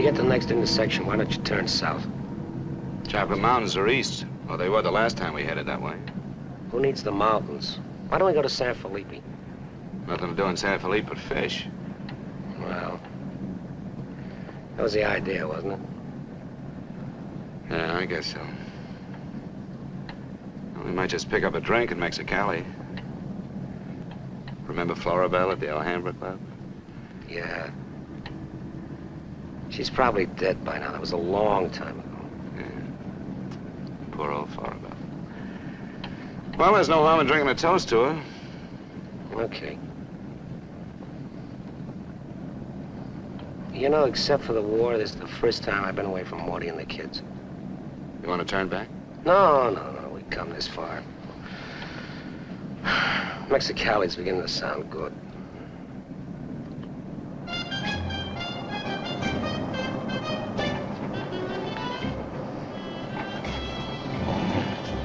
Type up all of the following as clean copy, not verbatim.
you get to the next intersection, why don't you turn south? Chocolate Mountains are east. Well, they were the last time we headed that way. Who needs the mountains? Why don't we go to San Felipe? Nothing to do in San Felipe but fish. Well, that was the idea, wasn't it? Yeah, I guess so. Well, we might just pick up a drink in Mexicali. Remember Floribel at the Alhambra Club? Yeah. She's probably dead by now. That was a long time ago. Yeah. Poor old Floribel. Well, there's no harm in drinking a toast to her. Okay. You know, except for the war, this is the first time I've been away from Morty and the kids. You want to turn back? No. We've come this far. Mexicali's beginning to sound good.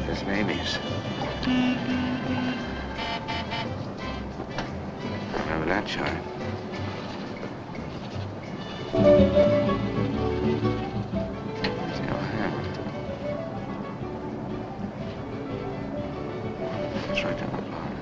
There's navvies. Remember that chart? It's the Alhambra. It's right down the bottom.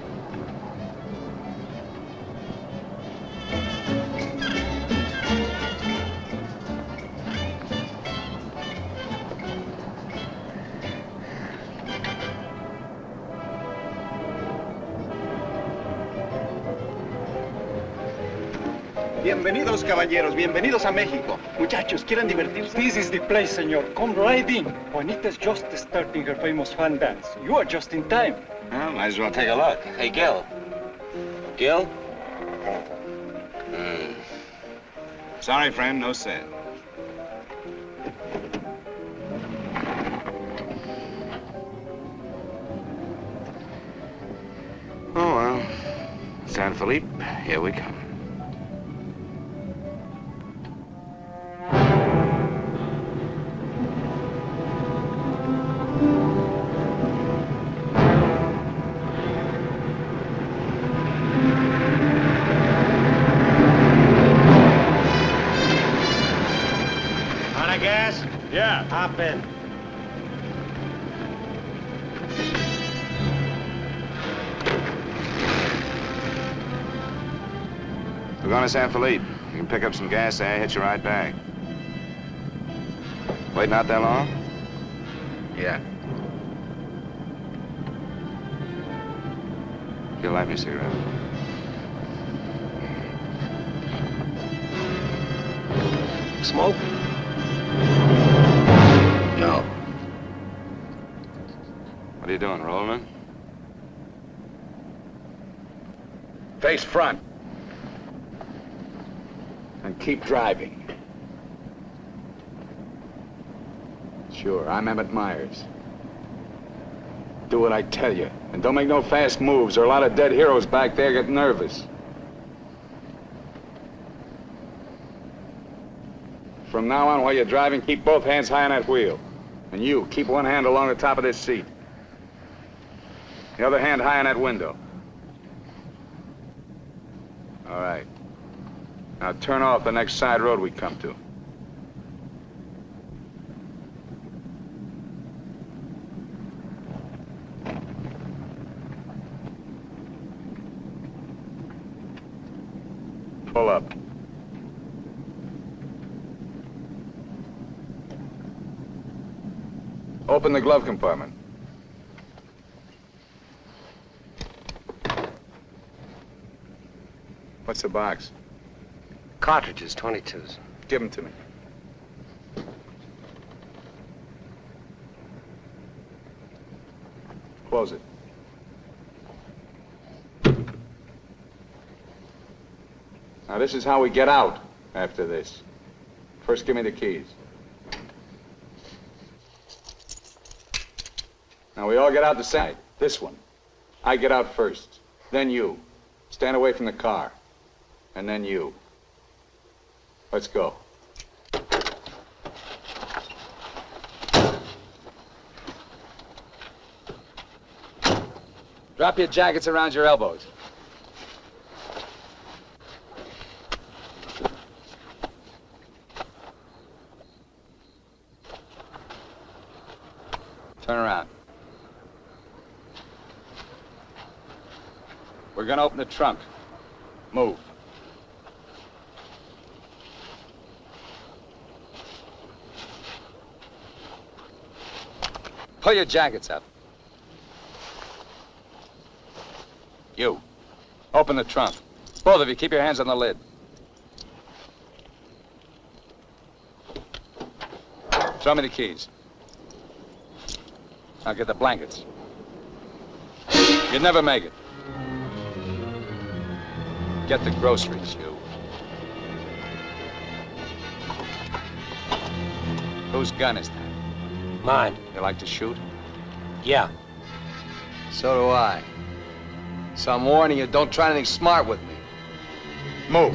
Bienvenidos, caballeros. Bienvenidos a México. Muchachos, ¿quieren divertirse? This is the place, senor. Come right in. Juanita's just starting her famous fan dance. You are just in time. Well, might as well take a look. Hey, Gil. Gil? Sorry, friend, no sale. Oh, well. San Felipe, here we come. Yeah. Hop in. We're going to San Felipe. You can pick up some gas there, hitch a ride back. Waiting out that long? Yeah. You'll light me a cigarette. Smoke? No. What are you doing, rolling? Face front. And keep driving. Sure, I'm Emmett Myers. Do what I tell you. And don't make no fast moves, or a lot of dead heroes back there get nervous. From now on, while you're driving, keep both hands high on that wheel. And you, keep one hand along the top of this seat. The other hand high on that window. All right. Now turn off the next side road we come to. Pull up. Open the glove compartment. What's the box? Cartridges, 22s. Give them to me. Close it. Now, this is how we get out after this. First, give me the keys. Now, we all get out the side. This one. I get out first. Then you. Stand away from the car. And then you. Let's go. Drop your jackets around your elbows. Turn around. We're gonna open the trunk. Move. Pull your jackets up. You. Open the trunk. Both of you, keep your hands on the lid. Throw me the keys. Now get the blankets. You'd never make it. Get the groceries, you. Whose gun is that? Mine. You like to shoot? Yeah. So do I. So I'm warning you, don't try anything smart with me. Move.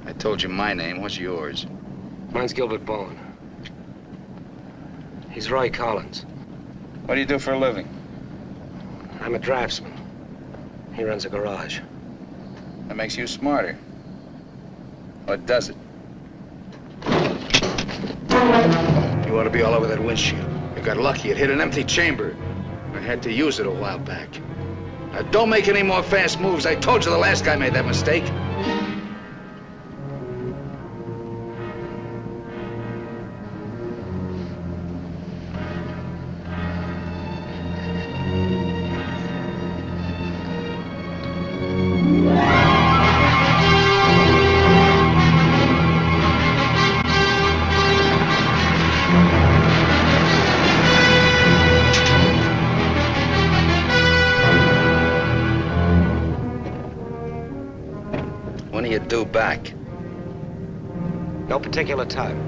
I told you my name. What's yours? Mine's Gilbert Bowen. He's Roy Collins. What do you do for a living? I'm a draftsman. He runs a garage. That makes you smarter. Or does it? You ought to be all over that windshield. You got lucky. It hit an empty chamber. I had to use it a while back. Now, don't make any more fast moves. I told you the last guy made that mistake. When are you due back? No particular time.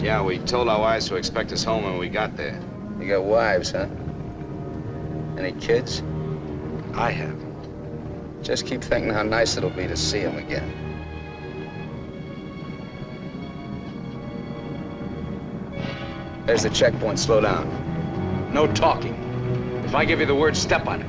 Yeah, we told our wives to expect us home when we got there. You got wives, huh? Any kids? I have. Just keep thinking how nice it'll be to see them again. There's the checkpoint. Slow down. No talking. If I give you the word, step on it.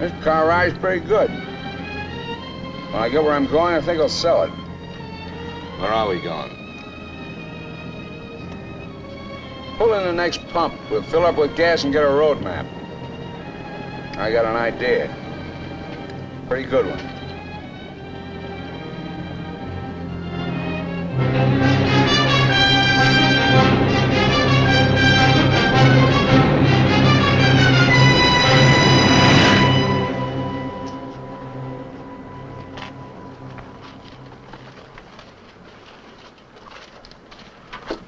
This car ride's pretty good. When I get where I'm going, I think I'll sell it. Where are we going? Pull in the next pump. We'll fill up with gas and get a road map. I got an idea. Pretty good one.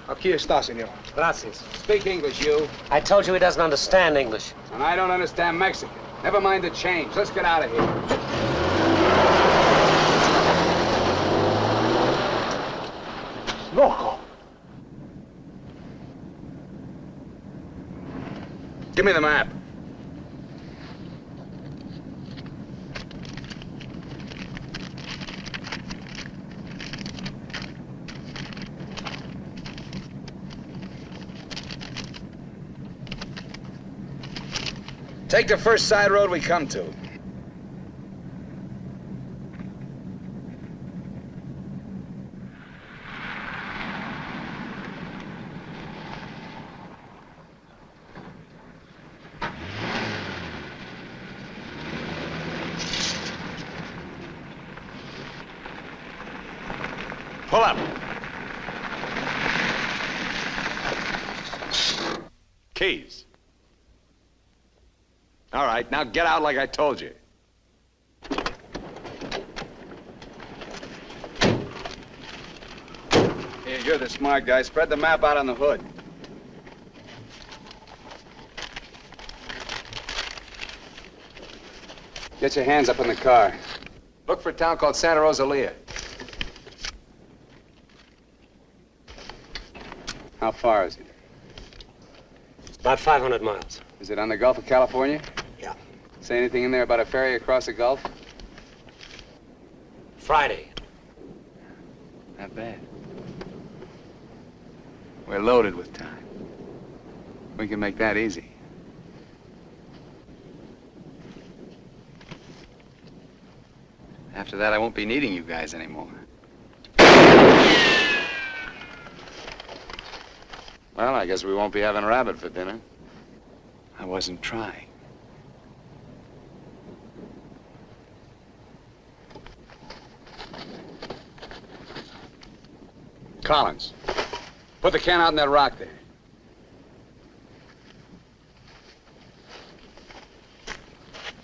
Aquí está, señor. Gracias. Speak English, you. I told you he doesn't understand English. And I don't understand Mexican. Never mind the change. Let's get out of here. Loco. Give me the map. Take the first side road we come to. Pull up. Keys. All right, now get out like I told you. Here, you're the smart guy. Spread the map out on the hood. Get your hands up in the car. Look for a town called Santa Rosalia. How far is it? About 500 miles. Is it on the Gulf of California? Yeah. Say anything in there about a ferry across the Gulf? Friday. Not bad. We're loaded with time. We can make that easy. After that, I won't be needing you guys anymore. Well, I guess we won't be having rabbit for dinner. I wasn't trying. Collins, put the can out in that rock there.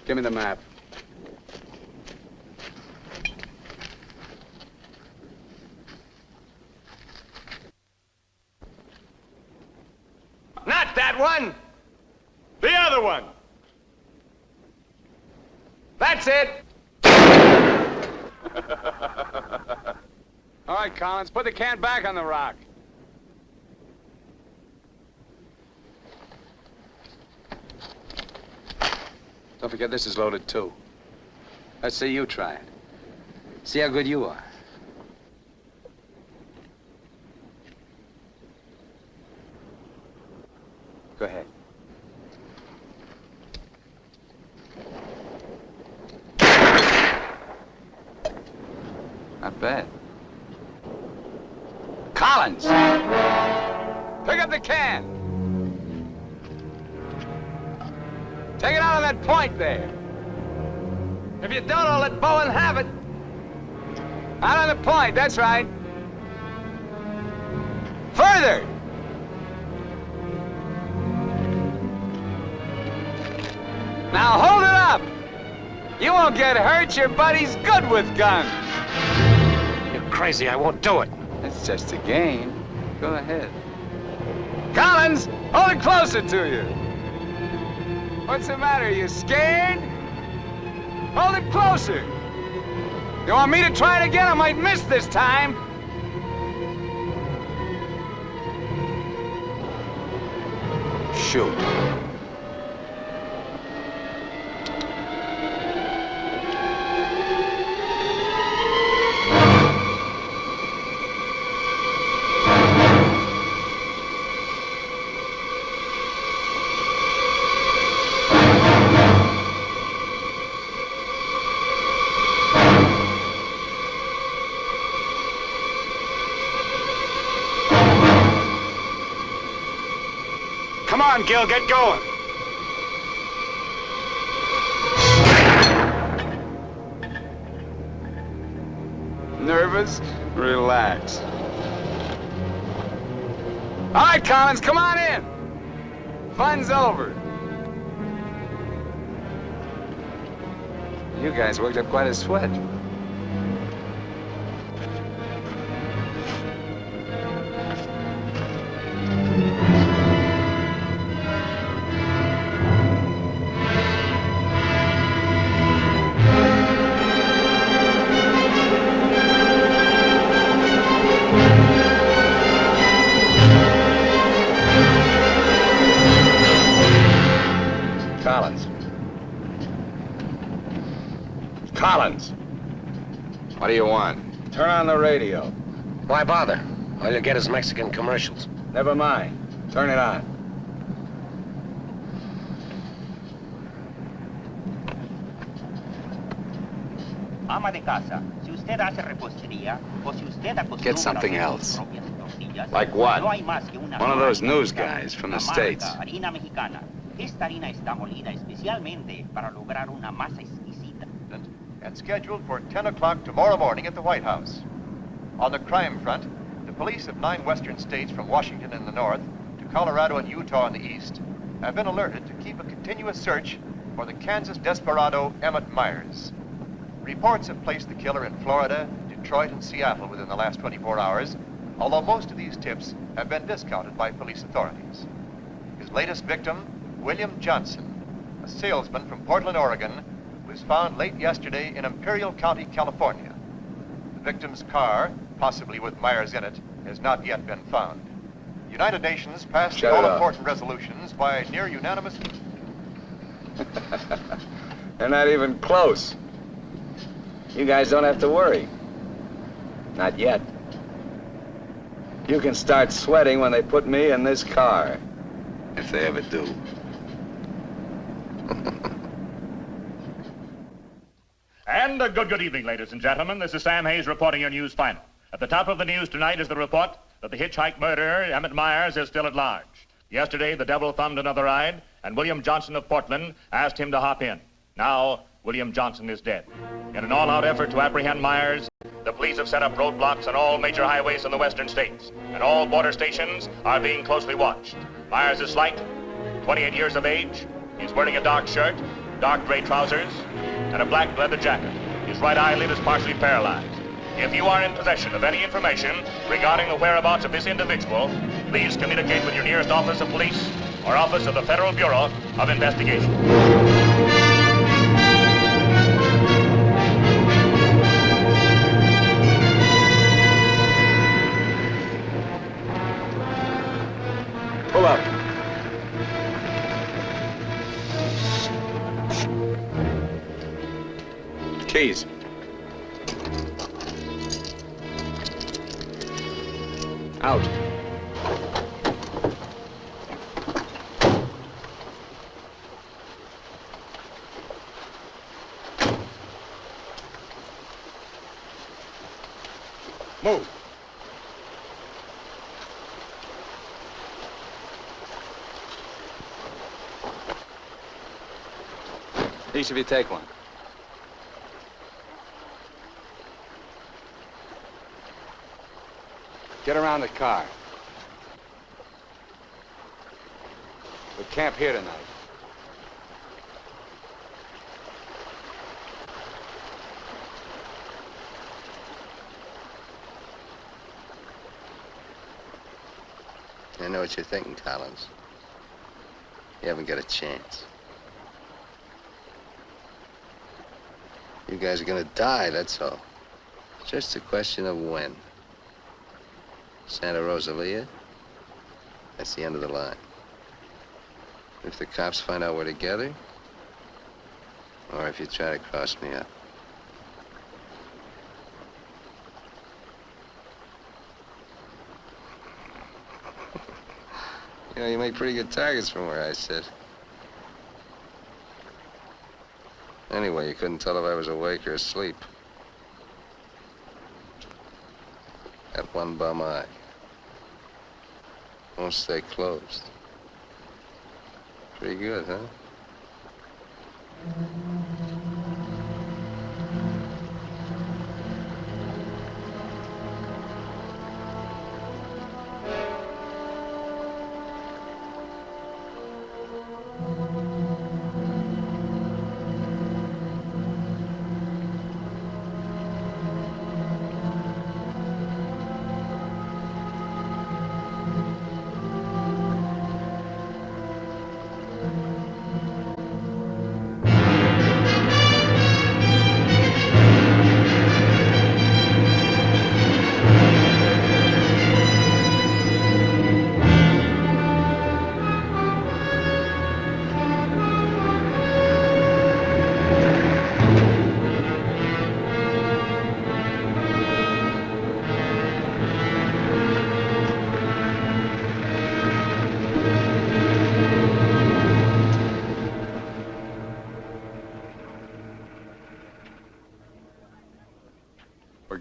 Give me the map. Not that one! The other one! That's it! All right, Collins, put the can back on the rock. Don't forget this is loaded, too. Let's see you try it. See how good you are. Go ahead. Not bad. Collins! Pick up the can! Take it out on that point there. If you don't, I'll let Bowen have it. Out on the point, that's right. Further! Now hold it up! You won't get hurt, your buddy's good with guns. You're crazy, I won't do it. It's just a game. Go ahead. Collins, hold it closer to you. What's the matter, you scared? Hold it closer. You want me to try it again? I might miss this time. Shoot. Come on, Gil, get going. Nervous? Relax. All right, Collins, come on in. Fun's over. You guys worked up quite a sweat. Collins. What do you want? Turn on the radio. Why bother? All you'll get is Mexican commercials. Never mind. Turn it on. Ama de casa, si usted hace repostería o si usted acostumbra Get something else. propias tortillas, Like what? no hay más que una One of sola those news marca, guys from the la marca States. Harina mexicana. Esta harina está molida especialmente para lograr una masa exquisita. And scheduled for 10 o'clock tomorrow morning at the White House. On the crime front, the police of 9 western states from Washington in the north to Colorado and Utah in the east have been alerted to keep a continuous search for the Kansas desperado Emmett Myers. Reports have placed the killer in Florida, Detroit, and Seattle within the last 24 hours, although most of these tips have been discounted by police authorities. His latest victim, William Johnson, a salesman from Portland, Oregon, was found late yesterday in Imperial County, California. The victim's car, possibly with Myers in it, has not yet been found. The United Nations passed the all-important resolutions by near unanimous... They're not even close. You guys don't have to worry. Not yet. You can start sweating when they put me in this car. If they ever do. And a good evening, ladies and gentlemen. This is Sam Hayes reporting your news final. At the top of the news tonight is the report that the hitchhike murderer, Emmett Myers, is still at large. Yesterday, the devil thumbed another ride, and William Johnson of Portland asked him to hop in. Now, William Johnson is dead. In an all-out effort to apprehend Myers, the police have set up roadblocks on all major highways in the western states, and all border stations are being closely watched. Myers is slight, 28 years of age. He's wearing a dark shirt, dark gray trousers, and a black leather jacket. His right eyelid is partially paralyzed. If you are in possession of any information regarding the whereabouts of this individual, please communicate with your nearest office of police or office of the Federal Bureau of Investigation. Pull up. Keys. Out. Move. Each of you take one. Get around the car. We'll camp here tonight. I know what you're thinking, Collins. You haven't got a chance. You guys are gonna die, that's all. It's just a question of when. Santa Rosalia, that's the end of the line. If the cops find out we're together, or if you try to cross me up. You know, you make pretty good targets from where I sit. Anyway, you couldn't tell if I was awake or asleep. That one bum eye. Won't stay closed. Pretty good, huh?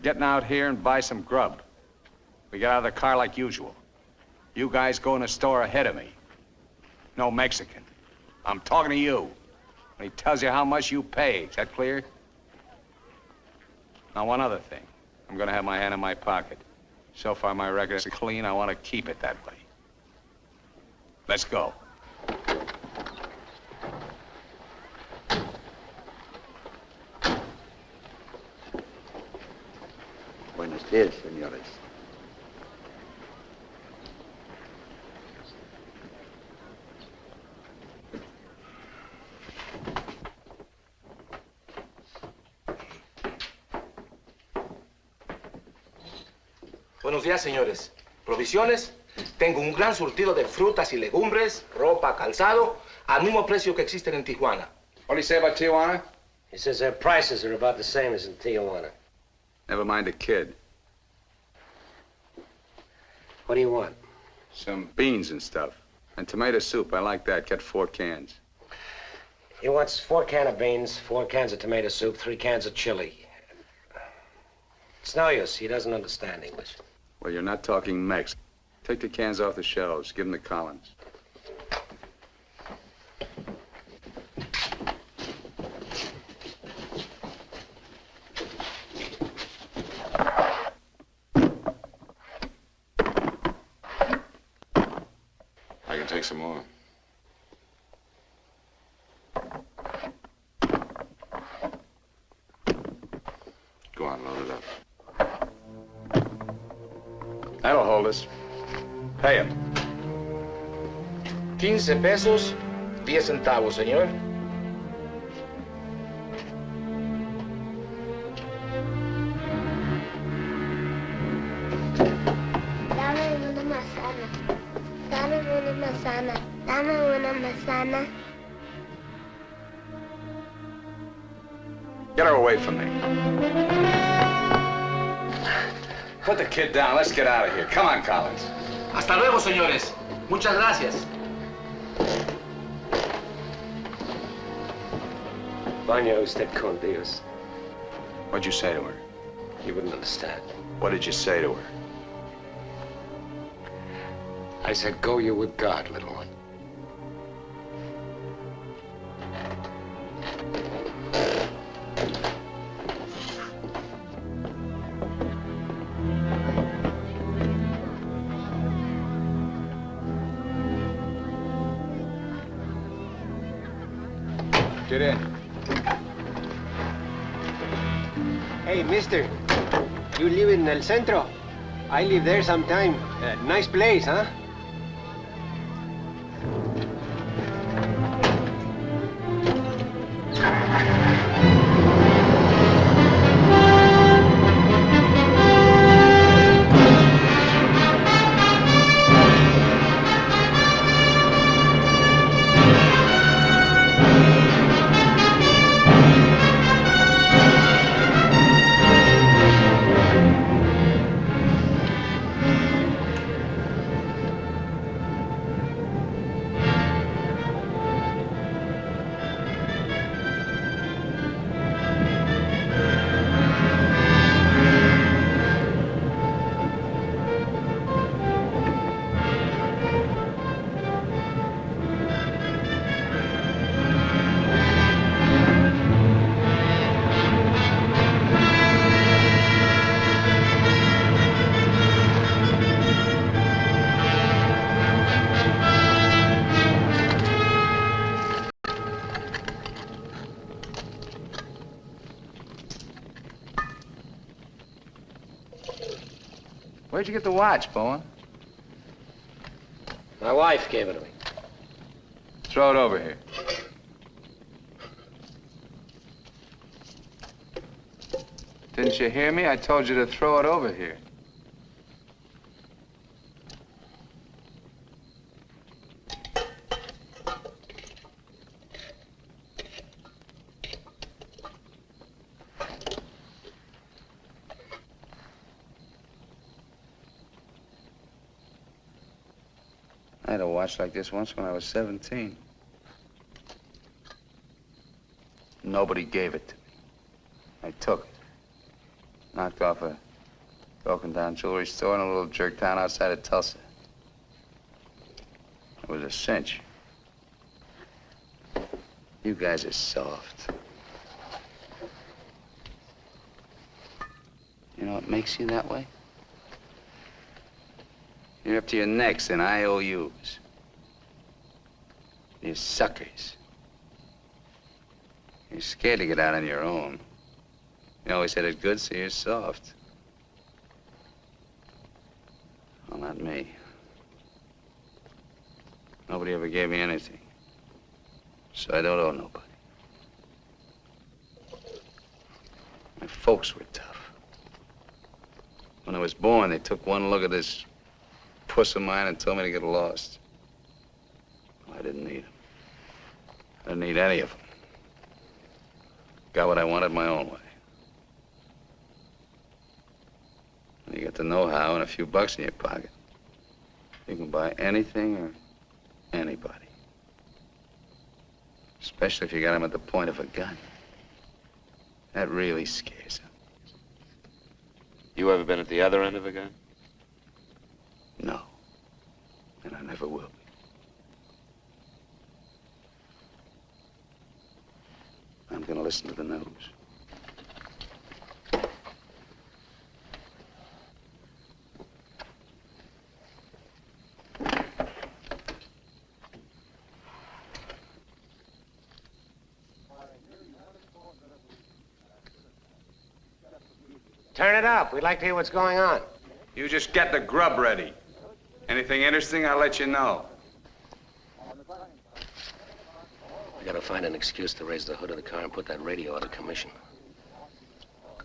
Getting out here and buy some grub. We get out of the car like usual. You guys go in the store ahead of me. No Mexican. I'm talking to you. And he tells you how much you pay. Is that clear? Now, one other thing. I'm gonna have my hand in my pocket. So far, my record is clean. I want to keep it that way. Let's go. Buenos días, señores. Buenos días, señores. ¿Provisiones? Tengo un gran surtido de frutas y legumbres, ropa, calzado, al mismo precio que existen en Tijuana. What do you say about Tijuana? He says their prices are about the same as in Tijuana. Never mind the kid. What do you want? Some beans and stuff. And tomato soup. I like that. Get 4 cans. He wants 4 cans of beans, 4 cans of tomato soup, 3 cans of chili. It's no use. He doesn't understand English. Well, you're not talking Mex. Take the cans off the shelves. Give them to Collins. I can take some more. Go on, load it up. That'll hold us. Pay him. 15 pesos, 10 centavos, señor. Dame una manzana. Dame una manzana. Dame una manzana. Get her away from me. Put the kid down. Let's get out of here. Come on, Collins. Hasta luego, señores. Muchas gracias. Vaya usted con Dios. What'd you say to her? You wouldn't understand. What did you say to her? I said, go you with God, little one. Get in. Hey, mister. You live in El Centro? I live there sometime. Nice place, huh? Where'd you get the watch, Bowen? My wife gave it to me. Throw it over here. Didn't you hear me? I told you to throw it over here. I had a watch like this once when I was 17. Nobody gave it to me. I took it. Knocked off a broken-down jewelry store in a little jerk town outside of Tulsa. It was a cinch. You guys are soft. You know what makes you that way? You're up to your necks in IOUs. You're suckers. You're scared to get out on your own. You always had it good, so you're soft. Well, not me. Nobody ever gave me anything. So I don't owe nobody. My folks were tough. When I was born, they took one look at this puss of mine and told me to get lost. Well, I didn't need them. I didn't need any of them. Got what I wanted my own way. When you get the know-how and a few bucks in your pocket, you can buy anything or anybody. Especially if you got them at the point of a gun. That really scares them. You ever been at the other end of a gun? No. And I never will be. I'm gonna listen to the news. Turn it up. We'd like to hear what's going on. You just get the grub ready. Anything interesting, I'll let you know. We gotta find an excuse to raise the hood of the car and put that radio out of commission.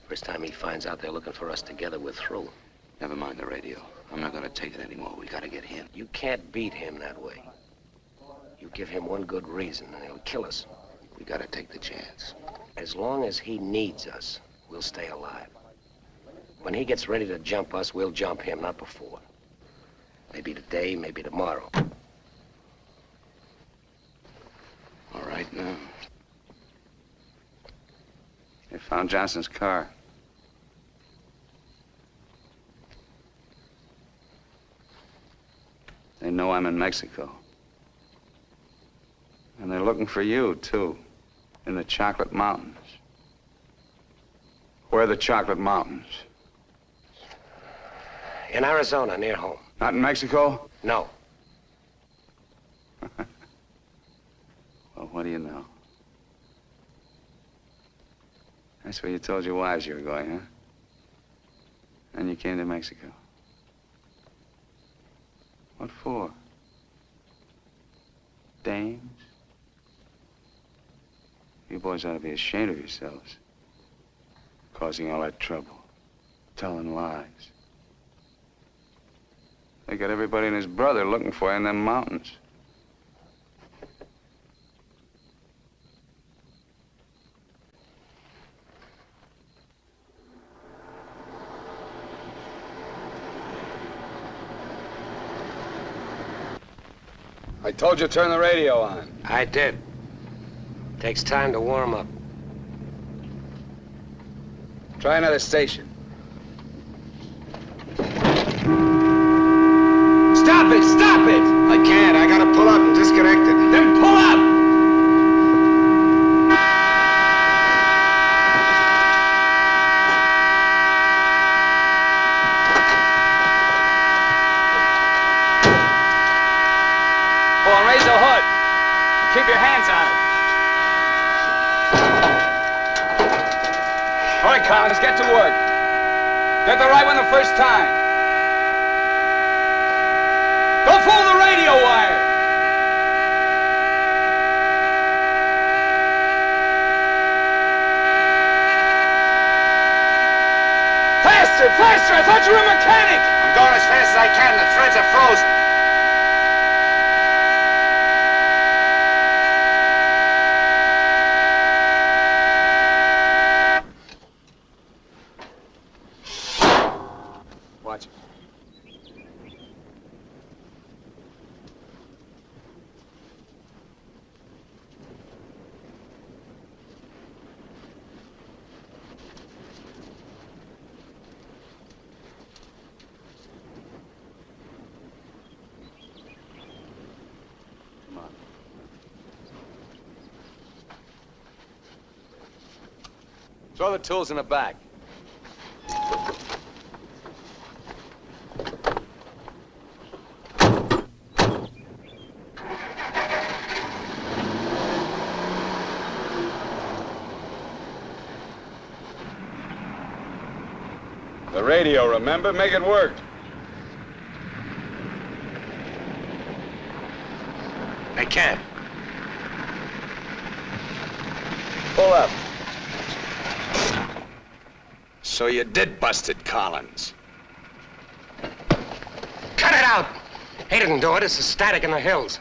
First time he finds out they're looking for us together, we're through. Never mind the radio. I'm not gonna take it anymore. We gotta get him. You can't beat him that way. You give him one good reason and he'll kill us. We gotta take the chance. As long as he needs us, we'll stay alive. When he gets ready to jump us, we'll jump him, not before. Maybe today, maybe tomorrow. All right, now. They found Johnson's car. They know I'm in Mexico. And they're looking for you, too, in the Chocolate Mountains. Where are the Chocolate Mountains? In Arizona, near home. Not in Mexico? No. Well, what do you know? That's where you told your wives you were going, huh? And you came to Mexico. What for? Dames? You boys ought to be ashamed of yourselves. Causing all that trouble. Telling lies. They got everybody and his brother looking for you in them mountains. I told you to turn the radio on. I did. Takes time to warm up. Try another station. Stop it! Stop it! I can't. I gotta pull up and disconnect it. Then pull up! Oh, and raise the hood. Keep your hands on it. All right, Collins, get to work. Get the right one the first time. Don't fool the radio wire! Faster, faster! I thought you were a mechanic! I'm going as fast as I can. The threads are frozen. Watch it. Throw the tools in the back. The radio, remember? Make it work. I can't. Pull up. So you did busted Collins. Cut it out! He didn't do it. It's the static in the hills.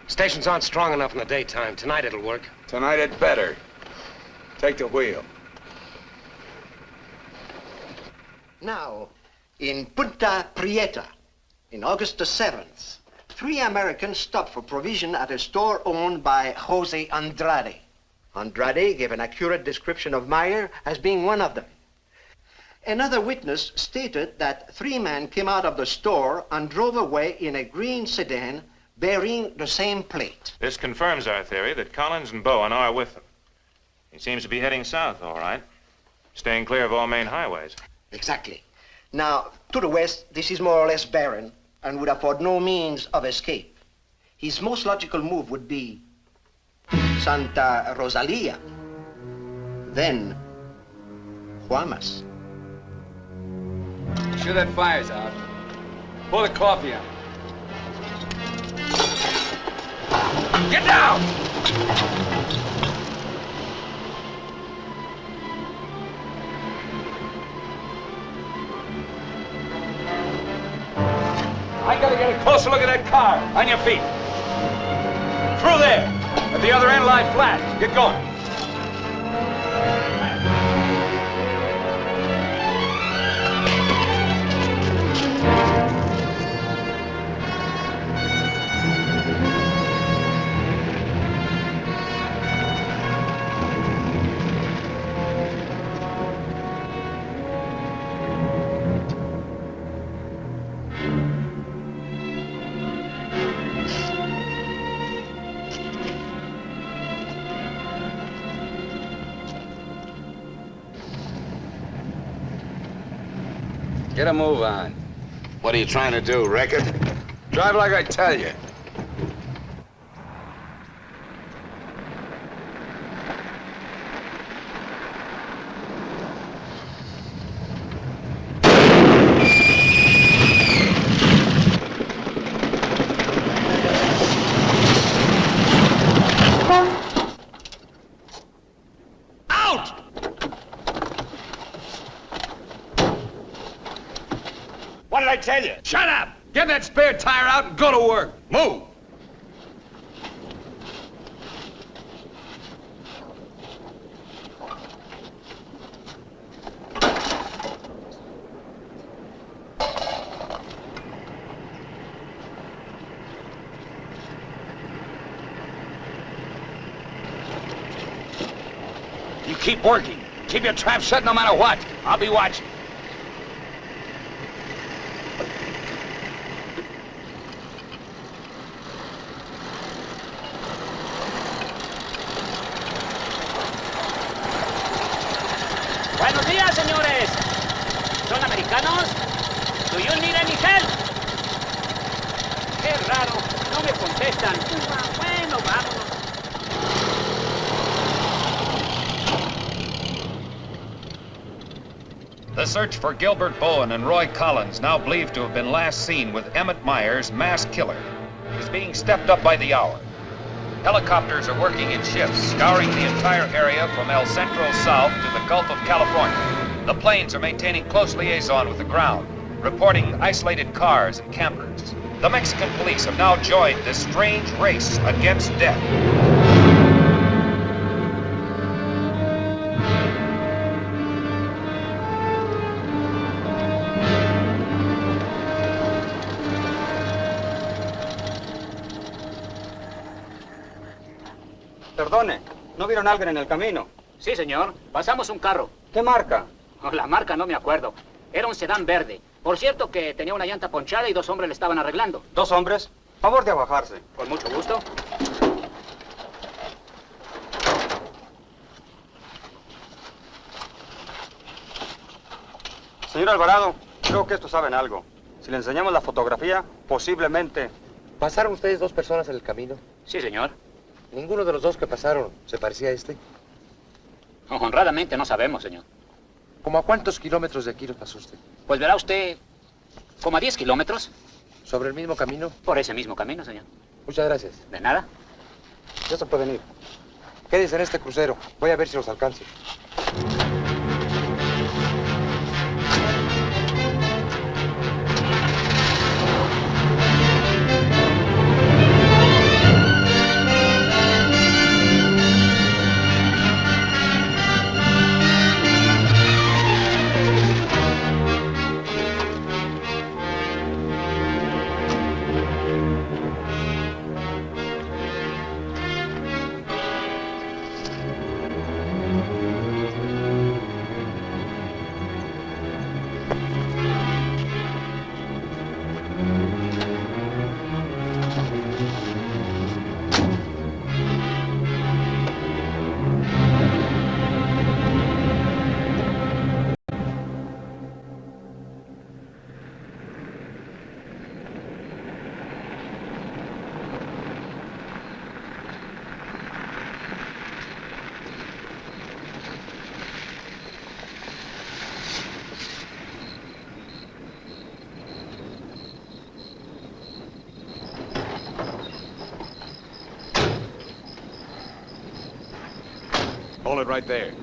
Stations aren't strong enough in the daytime. Tonight it'll work. Tonight it better. Take the wheel. Now, in Punta Prieta, in August the 7th, 3 Americans stopped for provision at a store owned by Jose Andrade. Andrade gave an accurate description of Meyer as being one of them. Another witness stated that 3 men came out of the store and drove away in a green sedan bearing the same plate. This confirms our theory that Collins and Bowen are with them. He seems to be heading south, all right, staying clear of all main highways. Exactly. Now, to the west, this is more or less barren and would afford no means of escape. His most logical move would be Santa Rosalia, then Guamas. Sure that fire's out. Pour the coffee on. Get down! I gotta get a closer look at that car. On your feet. Through there. At the other end, lie flat. Get going. Get a move on. What are you trying to do, wreck it? Drive like I tell you. What did I tell you? Shut up! Get that spare tire out and go to work. Move! You keep working. Keep your trap shut no matter what. I'll be watching. Buenos días, señores. ¿Son americanos? Do you need any help? Qué raro, no me contestan. Bueno, vámonos. The search for Gilbert Bowen and Roy Collins, now believed to have been last seen with Emmett Myers, mass killer, is being stepped up by the hour. Helicopters are working in shifts, scouring the entire area from El Centro south to the Gulf of California. The planes are maintaining close liaison with the ground, reporting isolated cars and campers. The Mexican police have now joined this strange race against death. Perdone, ¿no vieron a alguien en el camino? Sí, señor. Pasamos un carro. ¿Qué marca? Oh, la marca no me acuerdo. Era un sedán verde. Por cierto que tenía una llanta ponchada y 2 hombres le estaban arreglando. ¿2 hombres? Favor de bajarse. Con mucho gusto. Señor Alvarado, creo que estos saben algo. Si le enseñamos la fotografía, posiblemente... ¿Pasaron ustedes 2 personas en el camino? Sí, señor. ¿Ninguno de los 2 que pasaron se parecía a este? Honradamente no sabemos, señor. ¿Cómo a cuántos kilómetros de aquí nos pasó usted? Pues verá usted, como a 10 kilómetros. ¿Sobre el mismo camino? Por ese mismo camino, señor. Muchas gracias. De nada. Ya se pueden ir. Quédense en este crucero. Voy a ver si los alcanzo. Hold it right there.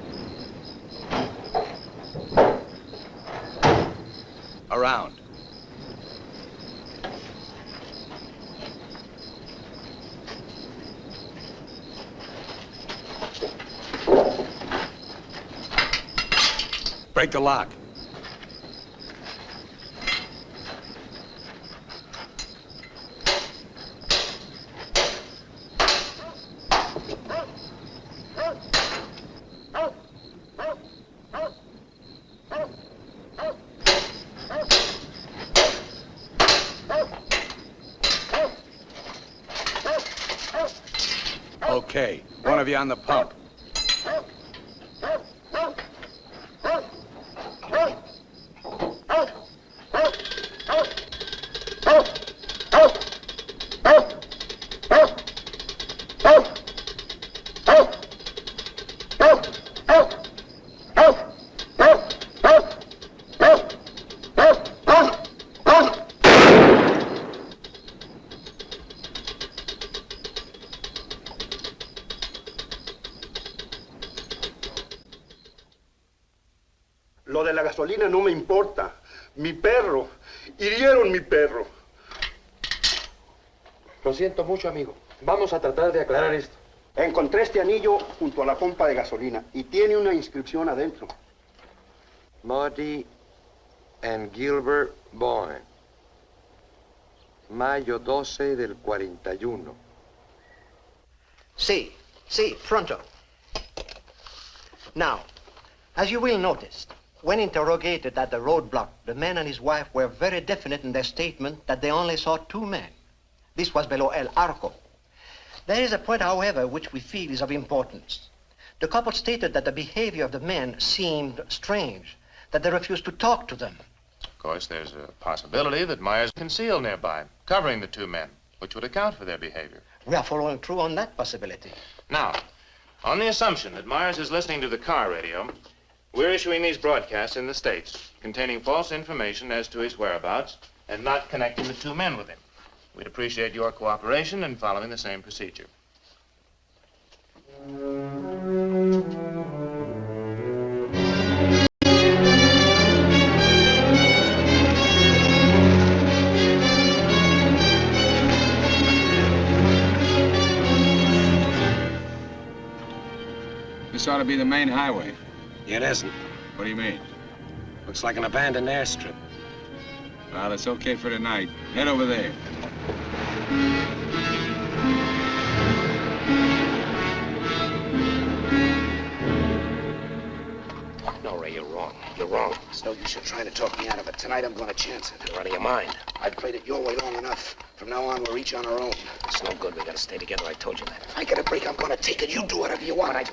Around. Break the lock. Okay, one of you on the pump. Lo de la gasolina no me importa. Mi perro. Hirieron mi perro. Lo siento mucho, amigo. Vamos a tratar de aclarar esto. Encontré este anillo junto a la pompa de gasolina y tiene una inscripción adentro. Marty and Gilbert Bowen. Mayo 12 del 41. Sí, pronto. Now, as you will notice, when interrogated at the roadblock, the man and his wife were very definite in their statement that they only saw two men. This was below El Arco. There is a point, however, which we feel is of importance. The couple stated that the behavior of the men seemed strange, that they refused to talk to them. Of course, there's a possibility that Myers concealed nearby, covering the two men, which would account for their behavior. We are following through on that possibility. Now, on the assumption that Myers is listening to the car radio, we're issuing these broadcasts in the States containing false information as to his whereabouts and not connecting the two men with him. We'd appreciate your cooperation in following the same procedure. This ought to be the main highway. It isn't. What do you mean? Looks like an abandoned airstrip. Well, it's okay for tonight. Head over there. No, Ray, you're wrong. You're wrong. It's no use you trying to talk me out of it. Tonight, I'm going to chance it. You're out of your mind. I've played it your way long enough. From now on, we're each on our own. It's no good. We got to stay together. I told you that. If I get a break, I'm going to take it. You do whatever you want. But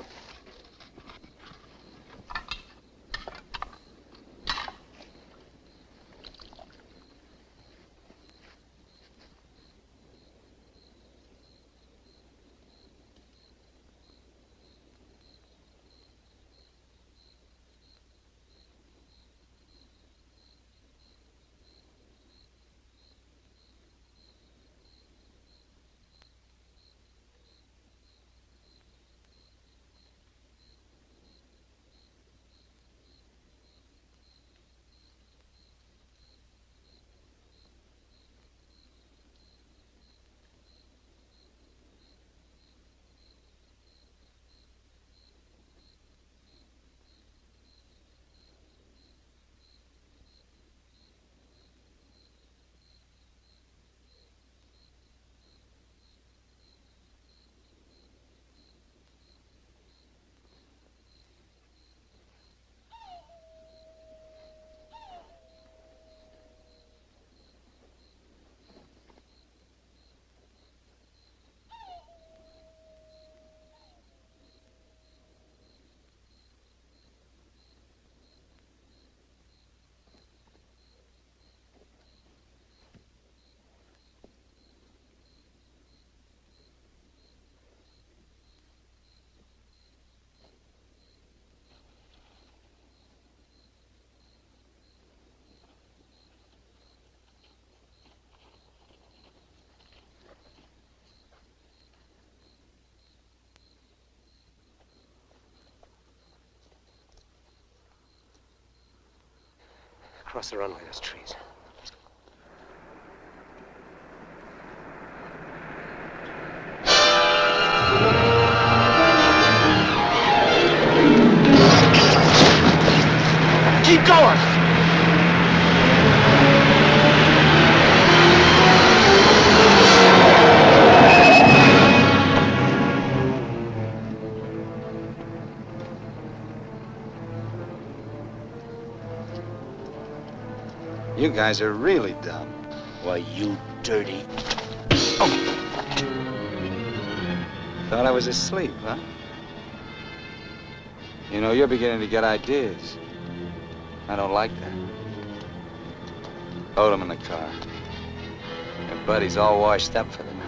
Cross the runway, those trees. Keep going! You guys are really dumb. Why, you dirty... Thought I was asleep, huh? You know, you're beginning to get ideas. I don't like that. Load him in the car. Your buddy's all washed up for the night.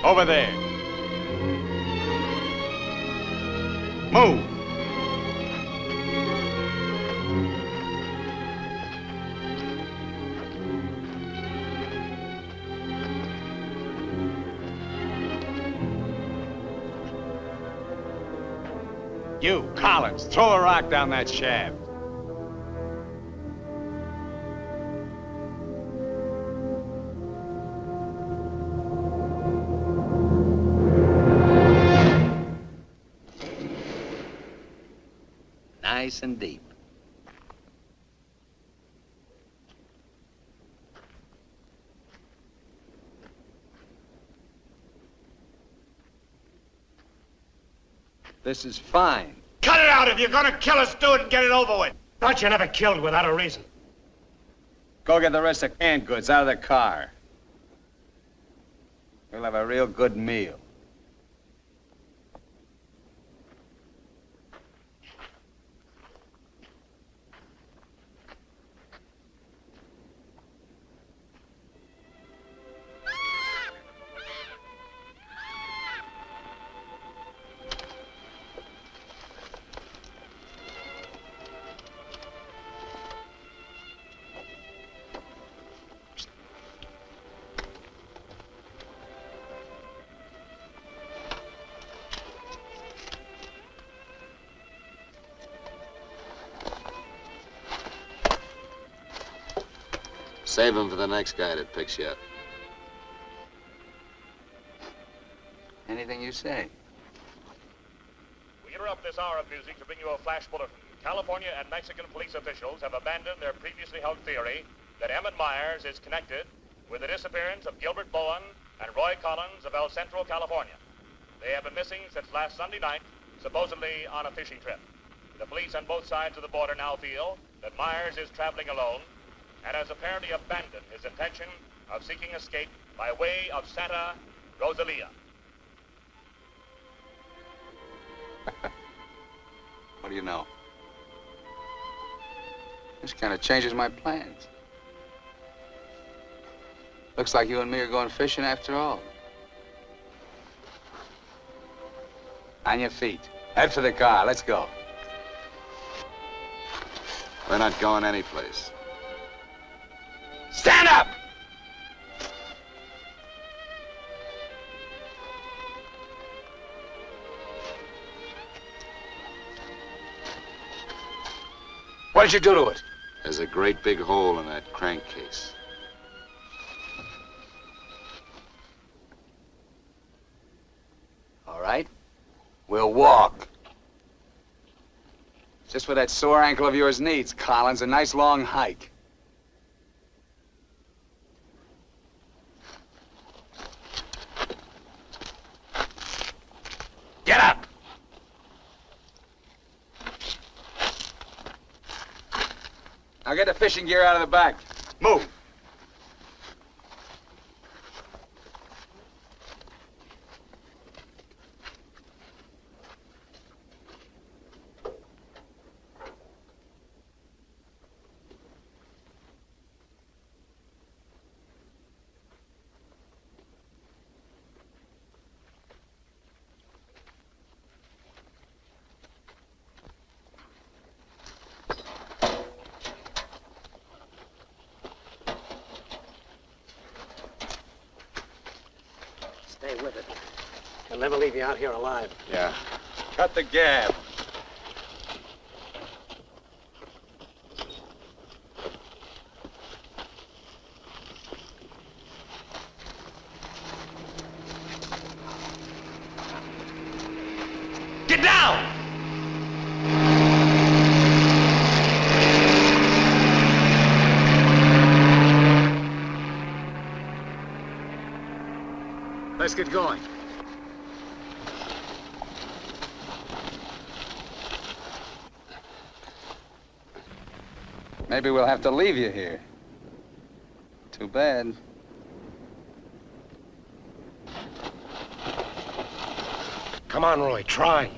Over there. Move. You, Collins, throw a rock down that shaft. Nice and deep. This is fine. Cut it out! If you're gonna kill us, do it and get it over with. Thought you never killed without a reason. Go get the rest of canned goods out of the car. We'll have a real good meal. Save him for the next guy that picks you up. Anything you say. We interrupt this hour of music to bring you a flash bulletin. California and Mexican police officials have abandoned their previously held theory that Emmett Myers is connected with the disappearance of Gilbert Bowen and Roy Collins of El Centro, California. They have been missing since last Sunday night, supposedly on a fishing trip. The police on both sides of the border now feel that Myers is traveling alone and has apparently abandoned his intention of seeking escape by way of Santa Rosalia. What do you know? This kind of changes my plans. Looks like you and me are going fishing after all. On your feet. Head for the car. Let's go. We're not going anyplace. Stand up! What did you do to it? There's a great big hole in that crankcase. All right. We'll walk. Just what that sore ankle of yours needs, Collins. A nice long hike. Get up! Now get the fishing gear out of the back. Move! stay with it. He'll never leave you out here alive. Yeah. Cut the gab. Get down! Let's get going. Maybe we'll have to leave you here. Too bad. Come on, Roy, try.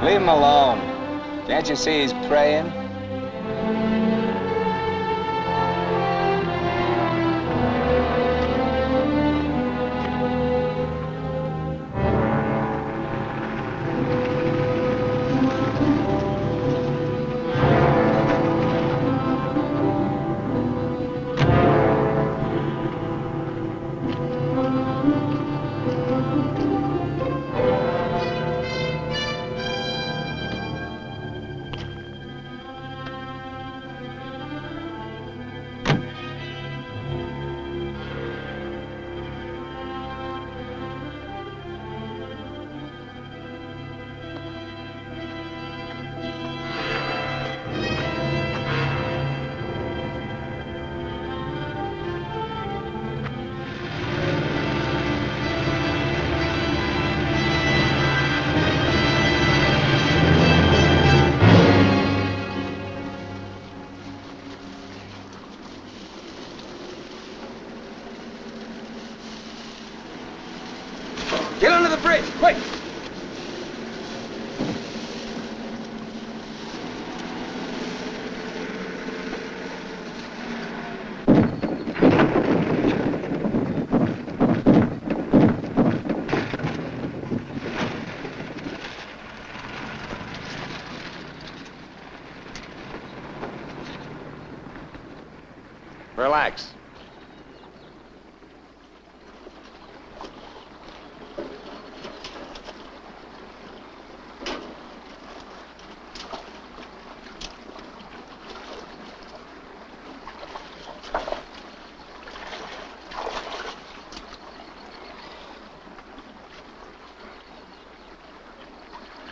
Leave him alone. Can't you see he's praying? Get under the bridge, quick! Relax.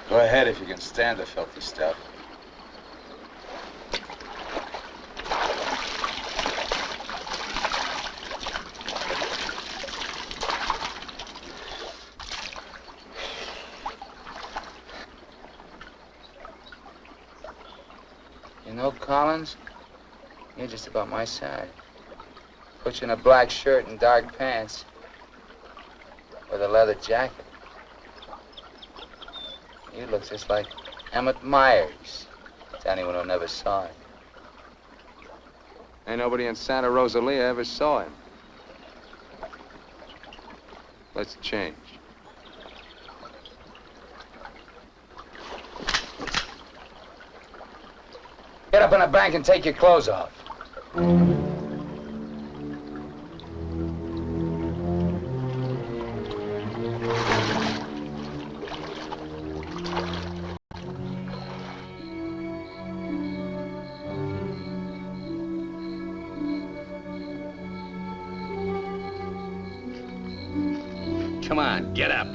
Go ahead if you can stand the filthy stuff. You know, Collins, you're just about my size. Put you in a black shirt and dark pants with a leather jacket. You look just like Emmett Myers, to anyone who never saw him. Ain't nobody in Santa Rosalia ever saw him. Let's change. up in a bank and take your clothes off. Come on, get up.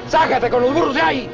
¡Sácate con los burros de ahí!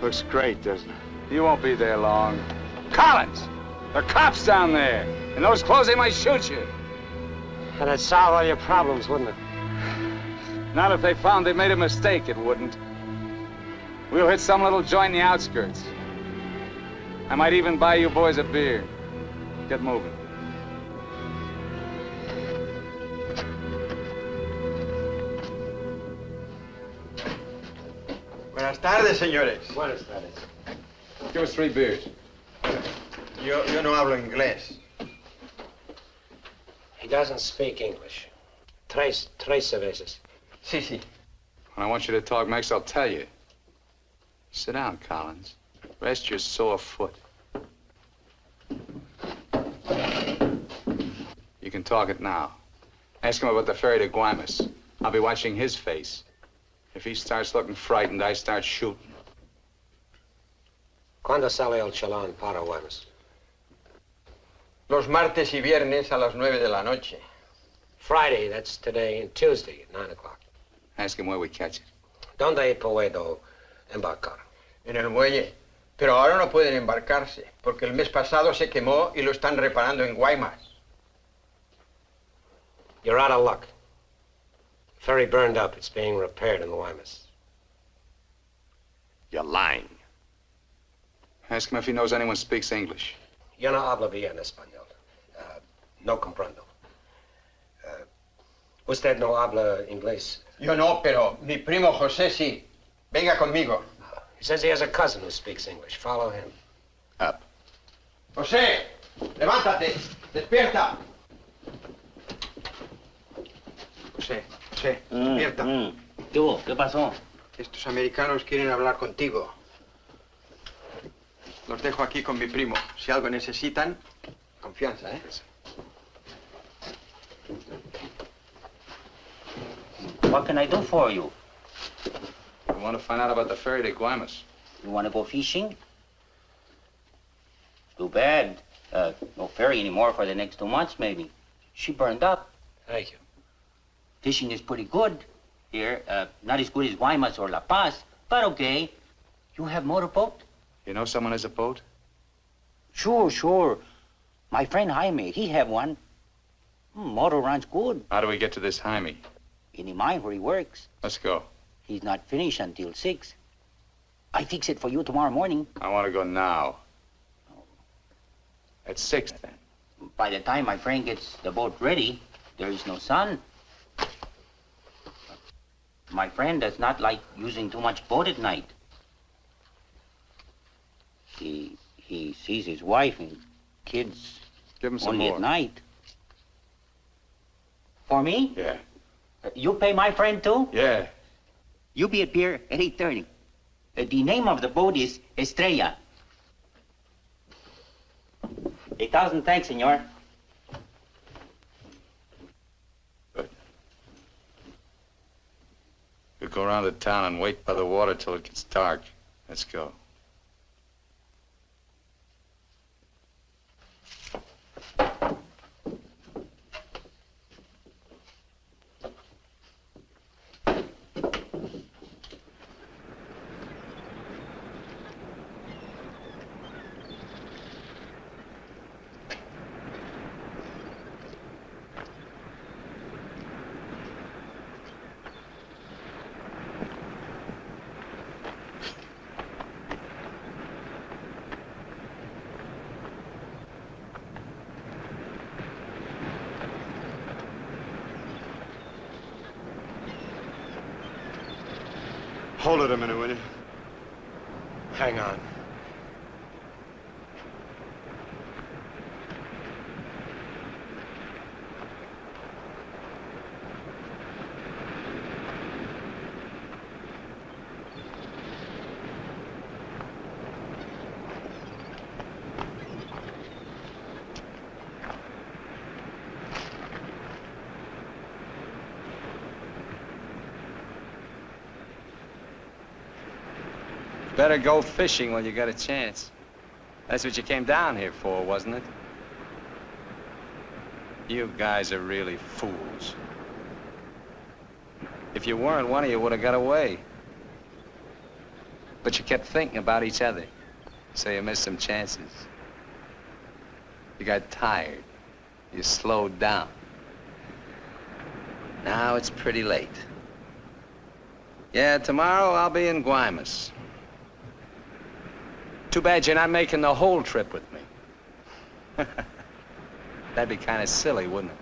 Looks great, doesn't it? You won't be there long. Collins! There are cops down there. In those clothes, they might shoot you. That'd solve all your problems, wouldn't it? Not if they found they made a mistake, it wouldn't. We'll hit some little joint in the outskirts. I might even buy you boys a beer. Get moving. Buenas tardes, señores. Buenas tardes. Give us 3 beers. Yo no hablo inglés. He doesn't speak English. Tres cervezas. Sí, sí. When I want you to talk, Max, I'll tell you. Sit down, Collins. Rest your sore foot. You can talk it now. Ask him about the ferry to Guaymas. I'll be watching his face. If he starts looking frightened, I start shooting. ¿Cuándo sale el chalán para Guaymas? Los martes y viernes a las 9 de la noche. Friday, that's today, and Tuesday at 9 o'clock. Ask him where we catch it. ¿Dónde puedo embarcar? En el muelle. Pero ahora no pueden embarcarse, porque el mes pasado se quemó y lo están reparando en Guaymas. You're out of luck. Ferry burned up. It's being repaired in the Guaymas. You're lying. Ask him if he knows anyone speaks English. Yo no hablo bien español. No comprendo. Usted no habla inglés. Yo no, pero mi primo José sí. Venga conmigo. He says he has a cousin who speaks English. Follow him. Up. José, levántate. Despierta. José, despierta. ¿Qué hubo? ¿Qué pasó? Estos americanos quieren hablar contigo. Los dejo aquí con mi primo. Si algo necesitan, confianza, ¿eh? What can I do for you? We want to find out about the ferry to Guaymas. You want to go fishing? Too bad. No ferry anymore for the next 2 months, maybe. She burned up. Thank you. Fishing is pretty good here. Not as good as Guaymas or La Paz, but okay. You have motorboat? You know someone has a boat? Sure. My friend Jaime, he have one. Motor runs good. How do we get to this Jaime? In the mine where he works. Let's go. He's not finished until 6. I fix it for you tomorrow morning. I want to go now. At 6, then. By the time my friend gets the boat ready, there is no sun. My friend does not like using too much boat at night. He sees his wife and kids Give him some only more. at night. For me? Yeah. You pay my friend too? Yeah. You be at pier at 8:30. The name of the boat is Estrella. 1,000 thanks, senor. Good. We'll go around the town and wait by the water till it gets dark. Let's go. Hold it a minute, will you? Hang on. Better go fishing when you got a chance. That's what you came down here for, wasn't it? You guys are really fools. If you weren't, one of you would have got away. But you kept thinking about each other, so you missed some chances. You got tired. You slowed down. Now it's pretty late. Yeah, tomorrow I'll be in Guaymas. Too bad you're not making the whole trip with me. That'd be kind of silly, wouldn't it?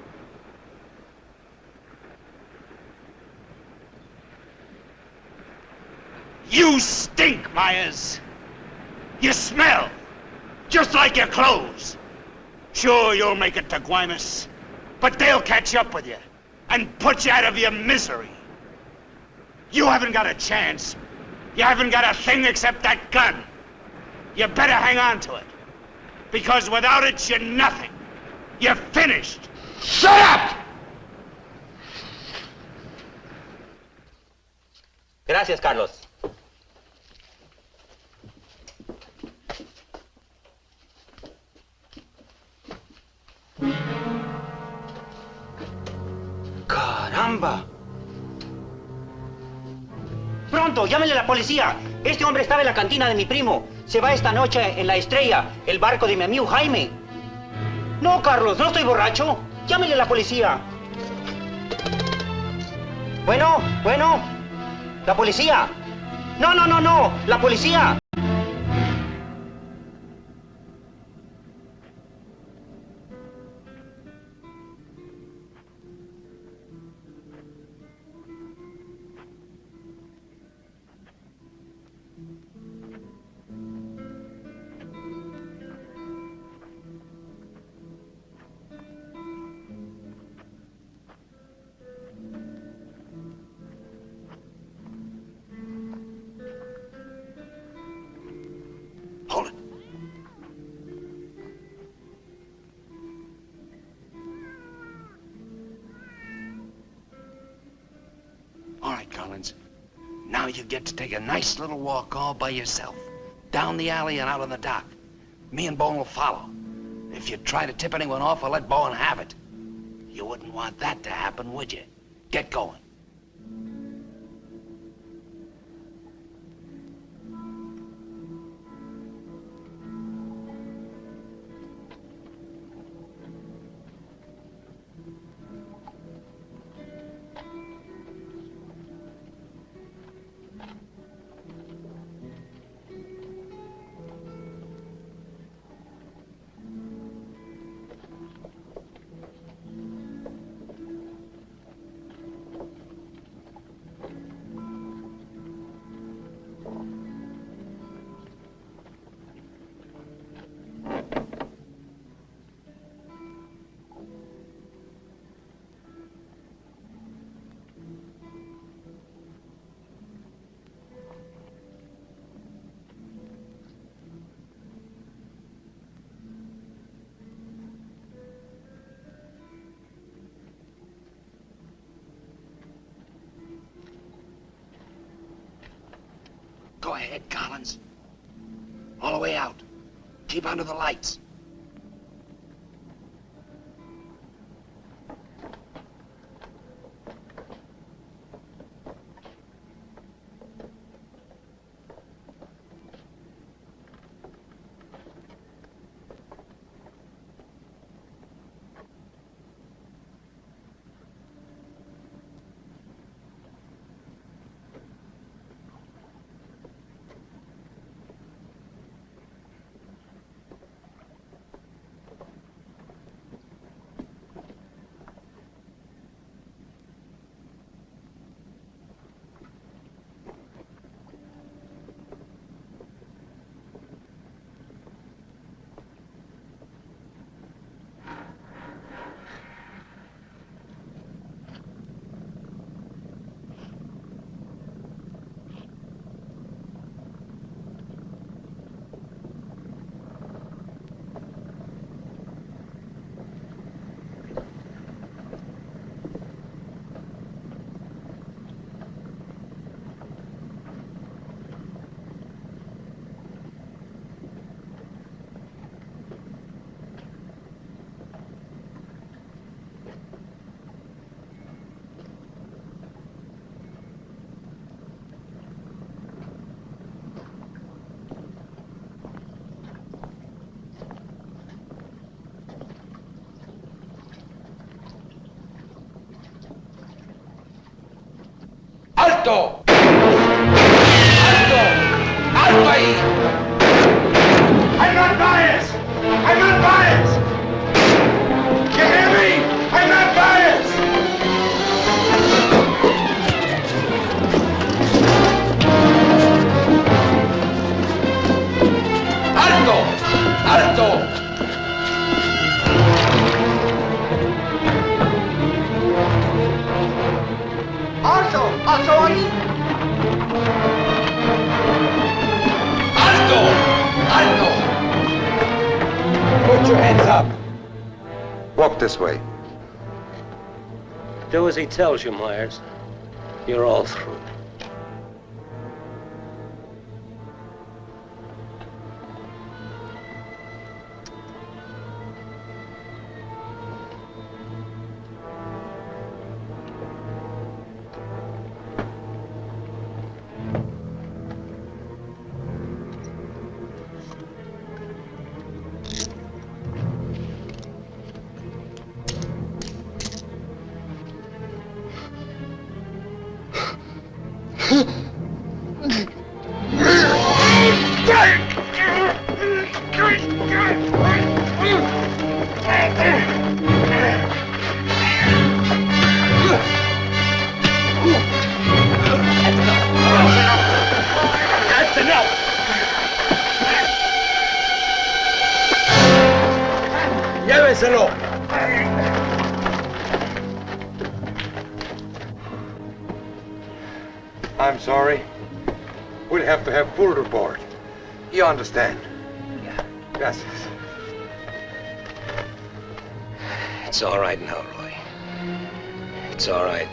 You stink, Myers. You smell, just like your clothes. Sure, you'll make it to Guaymas, but they'll catch up with you and put you out of your misery. You haven't got a chance. You haven't got a thing except that gun. You better hang on to it, because without it, you're nothing. You're finished. Shut up! Gracias, Carlos. Caramba. Pronto, llámenle a la policía. Este hombre estaba en la cantina de mi primo. Se va esta noche en la Estrella, el barco de mi amigo Jaime. No, Carlos, no estoy borracho. Llámenle a la policía. Bueno, la policía. No, la policía. All right, Collins. Now you get to take a nice little walk all by yourself. Down the alley and out on the dock. Me and Bowen will follow. If you try to tip anyone off, I'll let Bowen have it. You wouldn't want that to happen, would you? Get going. Go ahead, Collins. All the way out. Keep under the lights. ¡Alto! ¡Alto! ¡Alto ahí! I'm not biased! I'm not biased! You hear me? I'm not biased! ¡Alto! ¡Alto! ¡Alto ahí! ¡Alto! ¡Alto! Put your hands up. Walk this way. Do as he tells you, Myers. You're all through. That's enough! ¡Llévenselo! I'm sorry. We'll have to have full report. You understand? Yeah. Gracias. It's all right now, Roy. It's all right.